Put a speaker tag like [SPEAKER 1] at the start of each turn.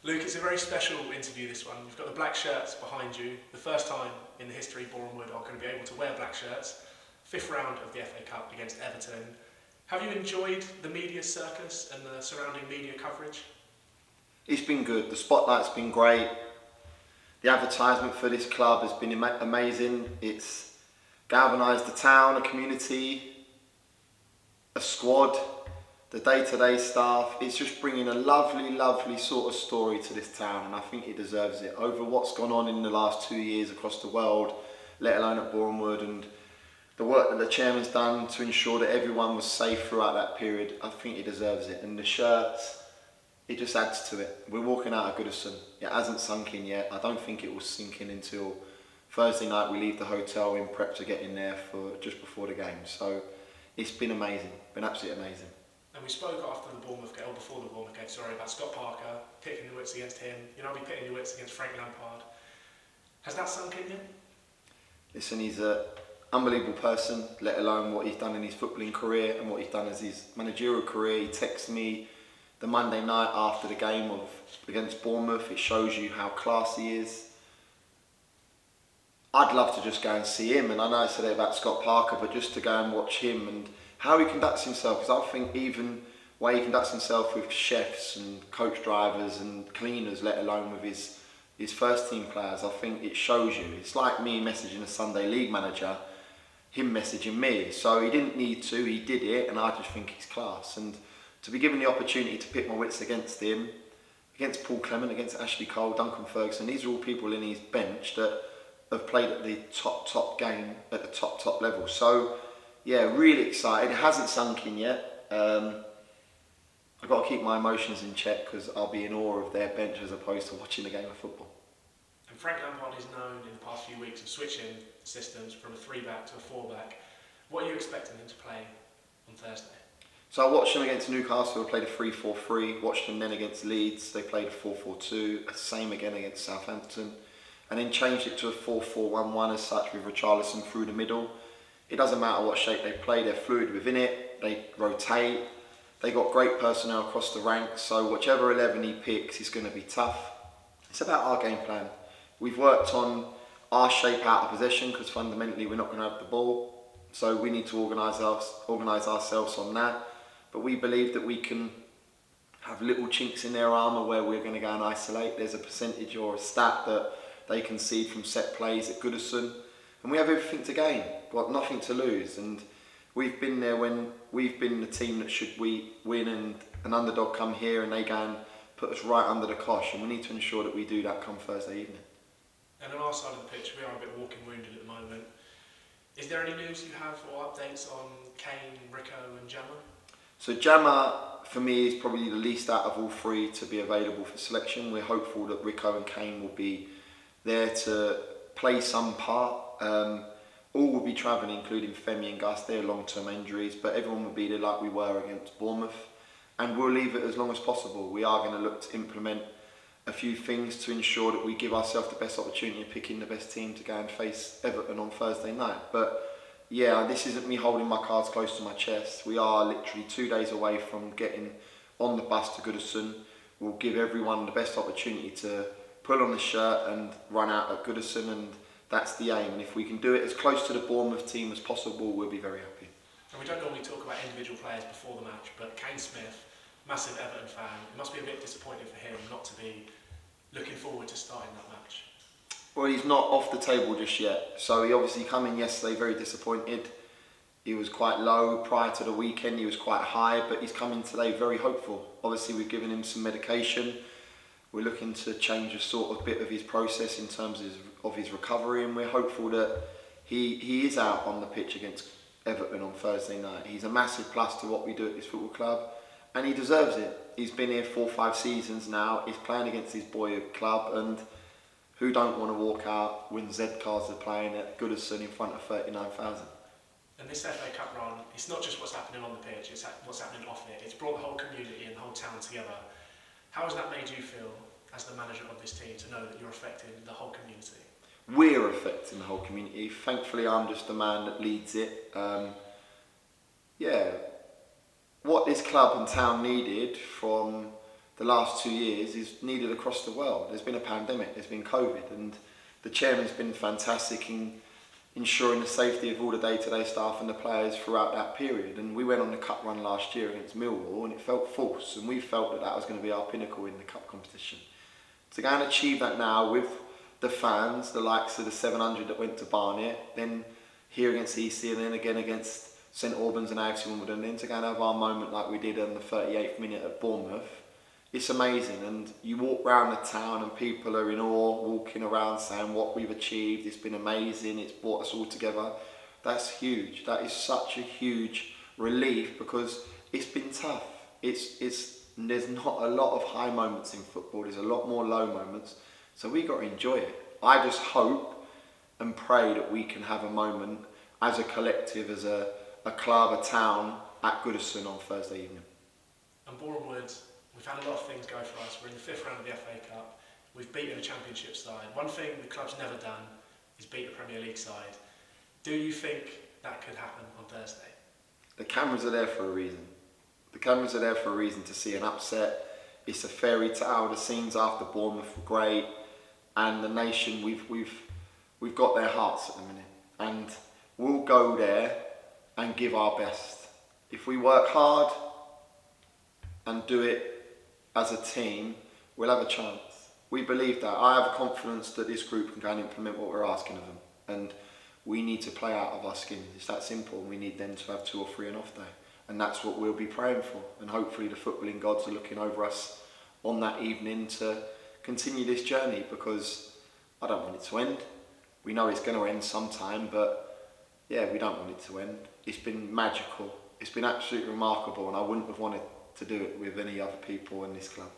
[SPEAKER 1] Luke, it's a very special interview, this one. You've got the black shirts behind you. The first time in the history Boreham Wood are going to be able to wear black shirts. 5th round of the FA Cup against Everton. Have you enjoyed the media circus and the surrounding media coverage?
[SPEAKER 2] It's been good. The spotlight's been great. The advertisement for this club has been amazing. It's galvanised the town, a community, a squad, the day-to-day staff. It's just bringing a lovely, lovely sort of story to this town, and I think it deserves it. Over what's gone on in the last 2 years across the world, let alone at Boreham Wood, and the work that the chairman's done to ensure that everyone was safe throughout that period, I think it deserves it. And the shirts, it just adds to it. We're walking out of Goodison. It hasn't sunk in yet. I don't think it will sink in until Thursday night. We leave the hotel in prep to get in there for just before the game. So it's been amazing, been absolutely amazing.
[SPEAKER 1] And we spoke after the Bournemouth game, or before the Bournemouth game, sorry, about Scott Parker, picking your wits against him. You'll now be pitting your wits against Frank Lampard. Has that sunk in yet?
[SPEAKER 2] Listen, he's an unbelievable person, let alone what he's done in his footballing career and what he's done as his managerial career. He texted me the Monday night after the game against Bournemouth. It shows you how classy he is. I'd love to just go and see him, and I know I said it about Scott Parker, but just to go and watch him and how he conducts himself, because I think even way he conducts himself with chefs and coach drivers and cleaners, let alone with his first team players, I think it shows you. It's like me messaging a Sunday League manager, him messaging me. So he didn't need to, he did it, and I just think he's class. And to be given the opportunity to pit my wits against him, against Paul Clement, against Ashley Cole, Duncan Ferguson, these are all people in his bench that have played at the top game, at the top level. So yeah, really excited. It hasn't sunk in yet. I've got to keep my emotions in check because I'll be in awe of their bench as opposed to watching a game of football.
[SPEAKER 1] And Frank Lampard is known in the past few weeks of switching systems from a 3-back to a 4-back. What are you expecting him to play on Thursday?
[SPEAKER 2] So I watched them against Newcastle, they played a 3-4-3. Watched them then against Leeds, they played a 4-4-2. Same again against Southampton. And then changed it to a 4-4-1-1 as such, with Richarlison through the middle. It doesn't matter what shape they play, they're fluid within it, they rotate. They got great personnel across the ranks, so whichever 11 he picks is going to be tough. It's about our game plan. We've worked on our shape out of possession because fundamentally we're not going to have the ball, so we need to organise ourselves on that. But we believe that we can have little chinks in their armour where we're going to go and isolate. There's a percentage or a stat that they concede from set plays at Goodison, and we have everything to gain, got nothing to lose. And we've been there when we've been the team that should we win, and an underdog come here and they go and put us right under the cosh, and we need to ensure that we do that come Thursday evening.
[SPEAKER 1] And on our side of the pitch, we are a bit walking wounded at the moment. Is there any news you have or updates on Kane, Rico and Jammer?
[SPEAKER 2] So Jammer, for me, is probably the least out of all three to be available for selection. We're hopeful that Rico and Kane will be there to play some part. All will be travelling, including Femi and Gus. They're long-term injuries, but everyone will be there like we were against Bournemouth. And we'll leave it as long as possible. We are going to look to implement a few things to ensure that we give ourselves the best opportunity of picking the best team to go and face Everton on Thursday night. But yeah, this isn't me holding my cards close to my chest. We are literally 2 days away from getting on the bus to Goodison. We'll give everyone the best opportunity to pull on the shirt and run out at Goodison, and that's the aim. And if we can do it as close to the Bournemouth team as possible, we'll be very happy.
[SPEAKER 1] And we don't normally talk about individual players before the match, but Kane Smith, massive Everton fan, it must be a bit disappointing for him not to be looking forward to starting that match.
[SPEAKER 2] Well, he's not off the table just yet. So he obviously came in yesterday very disappointed. He was quite low prior to the weekend, he was quite high, but he's come in today very hopeful. Obviously we've given him some medication. We're looking to change a sort of bit of his process in terms of his recovery, and we're hopeful that he is out on the pitch against Everton on Thursday night. He's a massive plus to what we do at this football club, and he deserves it. He's been here 4 or 5 seasons now. He's playing against his boyhood club, and who don't want to walk out when Z Cars are playing at Goodison in front of 39,000?
[SPEAKER 1] And this FA Cup run, it's not just what's happening on the pitch, it's what's happening off it. It's brought the whole community and the whole town together. How has that made you feel as the manager of this team to know that you're affecting the whole community?
[SPEAKER 2] We're affecting the whole community. Thankfully, I'm just the man that leads it. Yeah, what this club and town needed from the last 2 years is needed across the world. There's been a pandemic, there's been COVID, and the chairman's been fantastic in ensuring the safety of all the day-to-day staff and the players throughout that period. And we went on the cup run last year against Millwall, and it felt false, and we felt that that was going to be our pinnacle in the cup competition. To go and achieve that now with the fans, the likes of the 700 that went to Barnet, then here against EC, and then again against St Albans and AFC Wimbledon, and then to go and have our moment like we did on the 38th minute at Bournemouth, it's amazing. And you walk around the town and people are in awe, walking around saying what we've achieved, it's been amazing, it's brought us all together. That's huge. That is such a huge relief, because it's been tough. There's not a lot of high moments in football, there's a lot more low moments, so we got to enjoy it. I just hope and pray that we can have a moment as a collective, as a club, a town at Goodison on Thursday evening.
[SPEAKER 1] And Boreham Wood, we've had a lot of things go for us. We're in the 5th round of the FA Cup. We've beaten a Championship side. One thing the club's never done is beat a Premier League side. Do you think that could happen on Thursday?
[SPEAKER 2] The cameras are there for a reason. The cameras are there for a reason, to see an upset. It's a fairy tale. The scenes after Bournemouth were great, and the nation, we've got their hearts at the minute, and we'll go there and give our best. If we work hard and do it as a team, we'll have a chance. We believe that. I have confidence that this group can go and implement what we're asking of them, and we need to play out of our skins. It's that simple. We need them to have 2 or 3 an off day, and that's what we'll be praying for. And hopefully the footballing gods are looking over us on that evening to continue this journey, because I don't want it to end. We know it's going to end sometime, but yeah, we don't want it to end. It's been magical. It's been absolutely remarkable, and I wouldn't have wanted to do it with any other people in this club.